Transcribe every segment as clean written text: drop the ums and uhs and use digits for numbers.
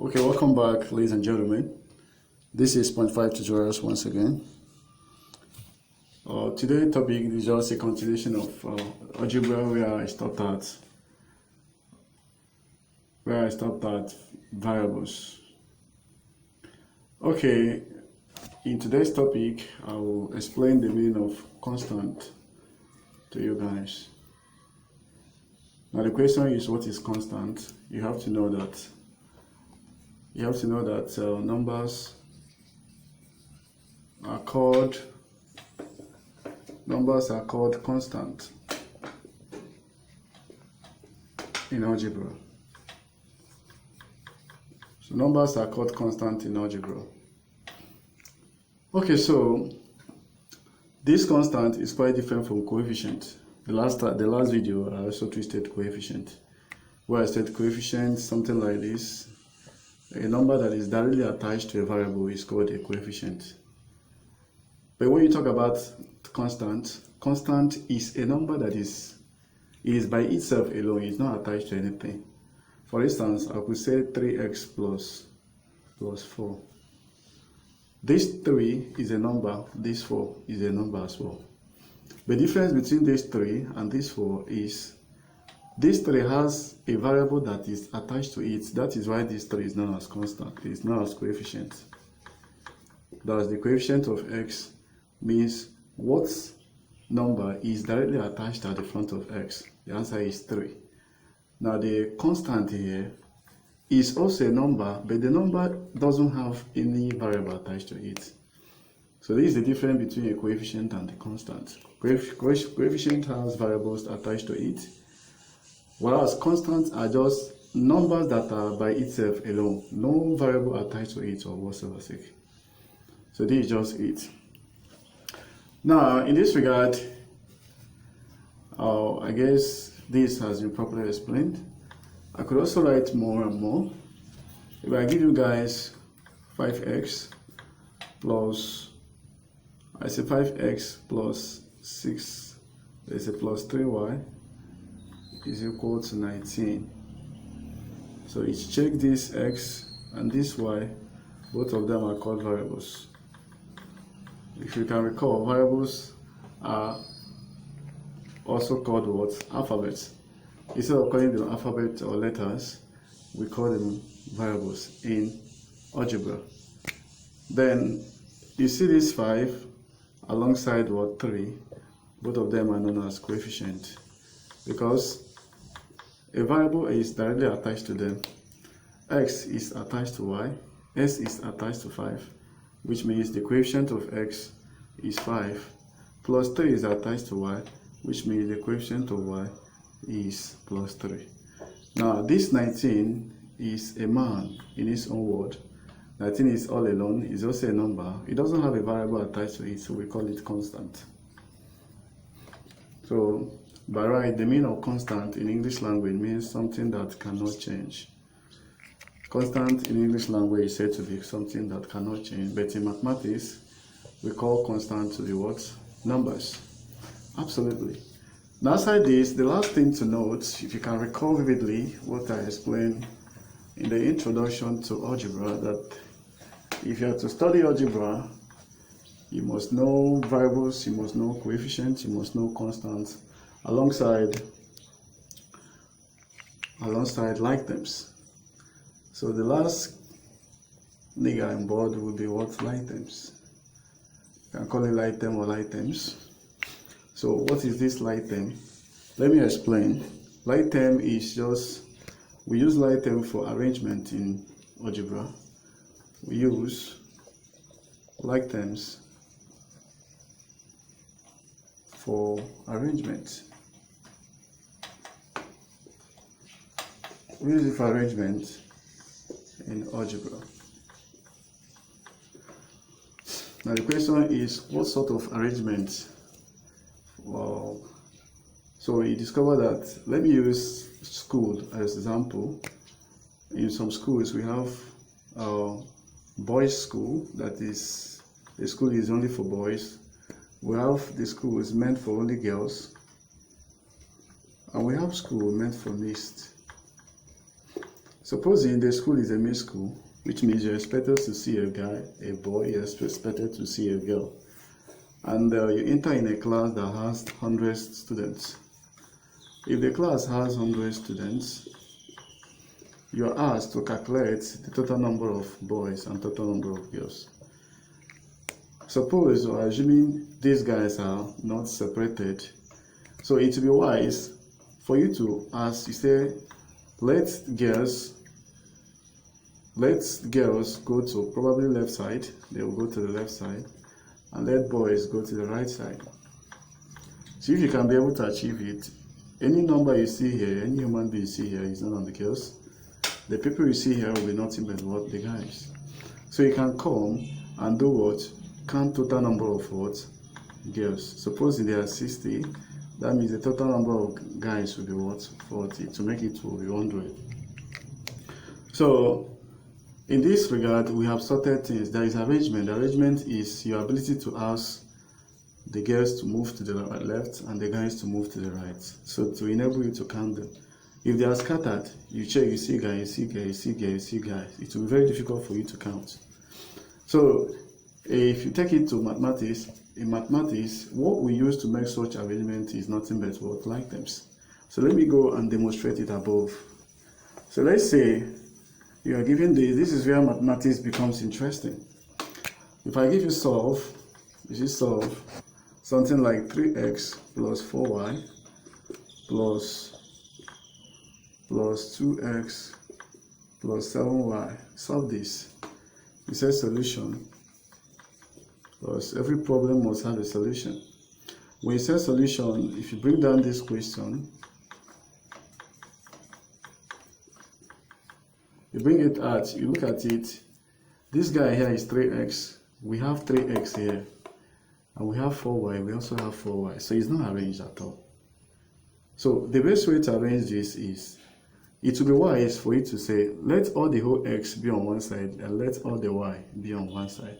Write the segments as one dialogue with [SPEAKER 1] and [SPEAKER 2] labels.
[SPEAKER 1] Okay, welcome back, ladies and gentlemen. This is point 5 tutorials once again. Today's topic is just a continuation of algebra where I stopped at variables. Okay, in today's topic, I will explain the meaning of constant to you guys. Now the question is, what is constant? You have to know that numbers are called constant in algebra. So numbers are called constant in algebra. Okay, so this constant is quite different from coefficient. The last video I also twisted coefficient, where I said coefficient something like this. A number that is directly attached to a variable is called a coefficient. But when you talk about constant is a number that is by itself alone. It's not attached to anything. For instance, I could say 3x plus 4. This 3 is a number, this 4 is a number as well. The difference between this 3 and this 4 is this 3 has a variable that is attached to it. That is why this 3 is known as constant. It is known as coefficient. Thus, the coefficient of x means what number is directly attached at the front of x. The answer is 3. Now, the constant here is also a number, but the number doesn't have any variable attached to it. So this is the difference between a coefficient and a constant. Coefficient has variables attached to it, whereas constants are just numbers that are by itself alone, no variable attached to it or whatsoever. So this is just it. Now, in this regard, I guess this has been properly explained. I could also write more and more. If I give you guys 5x plus, I say 5x plus 6, there's a plus 3y is equal to 19. So it's check this x and this y, both of them are called variables. If you can recall, variables are also called what? Alphabets. Instead of calling them alphabet or letters, we call them variables in algebra. Then you see this 5 alongside what? 3. Both of them are known as coefficient, because a variable is directly attached to them. X is attached to y, s is attached to 5, which means the coefficient of x is 5, plus 3 is attached to y, which means the coefficient of y is plus 3. Now this 19 is a man in its own word. 19 is all alone, is also a number. It doesn't have a variable attached to it, so we call it constant. So by right, the meaning of constant in English language means something that cannot change. Constant in English language is said to be something that cannot change, but in mathematics, we call constant to be what? Numbers. Absolutely. Now, aside this, the last thing to note, if you can recall vividly what I explained in the introduction to algebra, that if you are to study algebra, you must know variables, you must know coefficients, you must know constants, alongside like terms. So the last nigger on board will be what? Like terms. You can call it like term or like terms. So what is this like term? Let me explain. Like term is just, we use like term for arrangement in algebra. We use like terms for arrangement. We use it for arrangement in algebra. Now the question is, what sort of arrangement? Well, so we discovered that, let me use school as example. In some schools we have boys school, that is, the school is only for boys. We have the school is meant for only girls, and we have school meant for mixed. Supposing the school is a mixed school, which means you're expected to see a guy, a boy, you're expected to see a girl. And you enter in a class that has 100 students. If the class has 100 students, you're asked to calculate the total number of boys and total number of girls. Suppose or assuming these guys are not separated, so it will be wise for you to ask, you say, let girls go to probably left side, they will go to the left side, and let boys go to the right side. So if you can be able to achieve it, any number you see here, any human being you see here is not on the girls. The people you see here will be nothing but what? The guys. So you can come and do what? Count total number of what? Girls. Suppose there are 60, that means the total number of guys will be what? 40. To make it will be 100. So in this regard, we have sorted things. There is arrangement. The arrangement is your ability to ask the girls to move to the left and the guys to move to the right. So to enable you to count them. If they are scattered, you check, you see guy, you see guy, you see guy, you see guy. It will be very difficult for you to count. So if you take it to mathematics, in mathematics, what we use to make such arrangement is nothing but what? Like terms. So let me go and demonstrate it above. So let's say you are given this is where mathematics becomes interesting. If I give you solve, you should solve something like 3x plus 4y plus 2x plus 7y. Solve this. It says solution, because every problem must have a solution. When you say solution, if you bring down this question, you bring it out, you look at it, this guy here is 3x, we have 3x here, and we have 4y, we also have 4y, so it's not arranged at all. So the best way to arrange this is, it will be wise for you to say, let all the whole x be on one side and let all the y be on one side.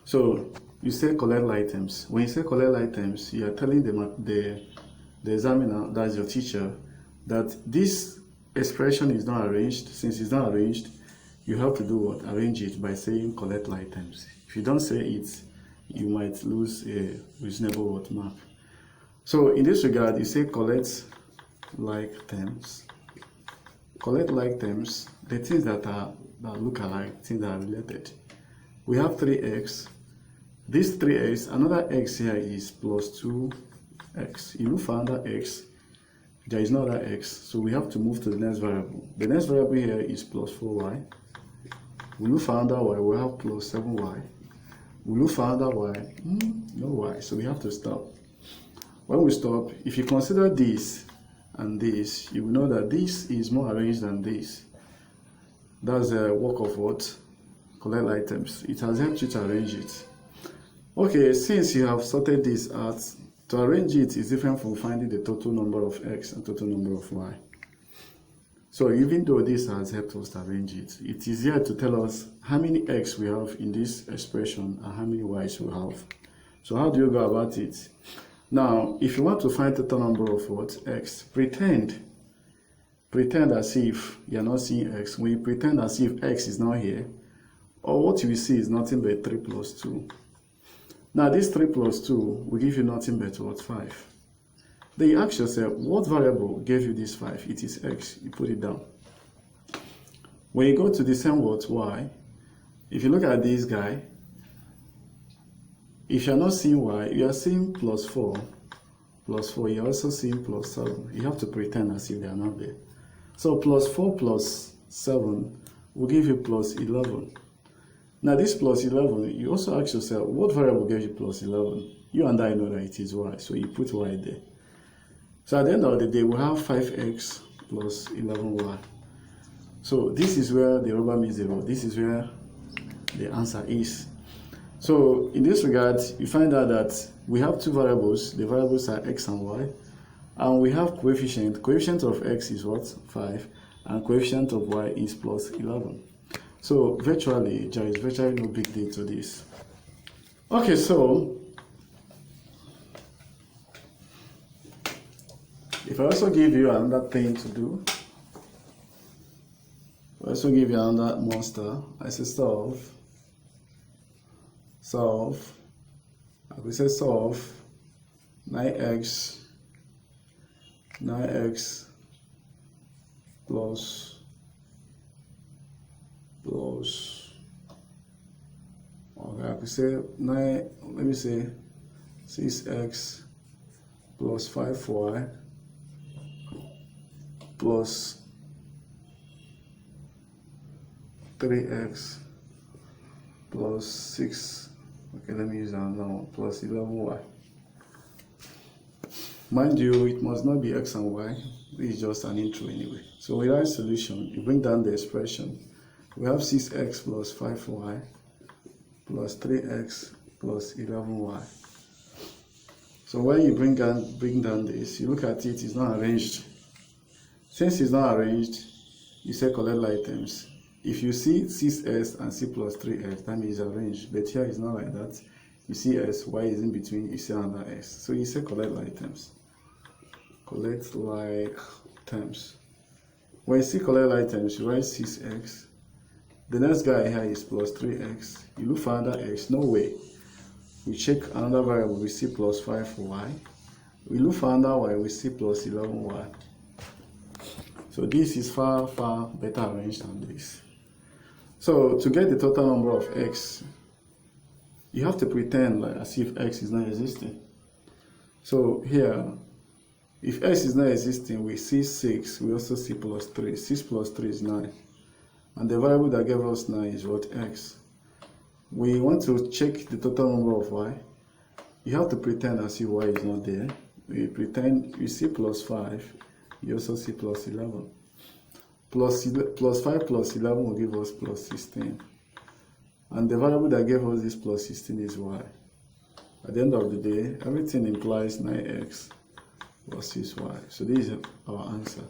[SPEAKER 1] So you say collect items. When you say collect items, you are telling the examiner, that's your teacher, that this expression is not arranged. Since it's not arranged, you have to do what? Arrange it by saying collect items. If you don't say it, you might lose a reasonable word mark. So in this regard, you say collect like terms. Collect like terms, the things that look alike, things that are related. We have 3x. This 3x, another x here is plus 2x. You look for another x, there is no other x, so we have to move to the next variable. The next variable here is plus 4y. We look for another y, we have plus 7y. We look for another y, no y, so we have to stop. When we stop, if you consider this and this, you will know that this is more arranged than this. That's a work of what? Collect items. It has helped you to arrange it. Okay, since you have sorted this out, to arrange it is different from finding the total number of x and total number of y. So even though this has helped us to arrange it, it is here to tell us how many x we have in this expression and how many y's we have. So how do you go about it? Now, if you want to find total number of what? X, pretend as if you are not seeing x. When you pretend as if x is not here, or what you will see is nothing but 3 plus 2. Now this 3 plus 2 will give you nothing but what? 5. Then you ask yourself, what variable gave you this 5? It is x. You put it down. When you go to the same word y, if you look at this guy, if you are not seeing y, you are seeing plus 4. Plus 4, you are also seeing plus 7. You have to pretend as if they are not there. So plus 4 plus 7 will give you plus 11. Now this plus 11, you also ask yourself, what variable gives you plus 11? You and I know that it is y, so you put y there. So at the end of the day, we have 5x plus 11y. So this is where the rubber meets the road. This is where the answer is. So in this regard, you find out that we have two variables. The variables are x and y. And we have coefficient. Coefficient of x is what? 5. And coefficient of y is plus 11. So virtually, there is virtually no big deal to this. Okay, so if I also give you another thing to do, We also give you another monster. I say solve. I will say solve 9x plus okay, I could say 9, let me say 6x plus 5y plus 3x plus 6, okay, let me use another one, plus 11y. Mind you, it must not be x and y, this is just an intro anyway. So with our solution, you bring down the expression. We have 6x plus 5y plus 3x plus 11y. So when you bring down this, you look at it, it's not arranged. Since it's not arranged, you say collect items. If you see 6s and c plus 3s, that means it's arranged. But here it's not like that. You see s, y is in between, you see another s. So you say collect items. Collect like terms. When you see collect items, you write 6x. The next guy here is plus 3x. You look for another x, no way. We check another variable, we see plus 5y. We look for another y, we see plus 11y. So this is far better arranged than this. So to get the total number of x, you have to pretend like as if x is not existing. So here, if x is not existing, we see 6, we also see plus 3. 6 plus 3 is 9. And the variable that gave us 9 is what? X. We want to check the total number of y. You have to pretend as if y is not there. We pretend you see plus 5, you also see plus 11. Plus 5 plus 11 will give us plus 16. And the variable that gave us this plus 16 is y. At the end of the day, everything implies 9x plus 6y. So this is our answer.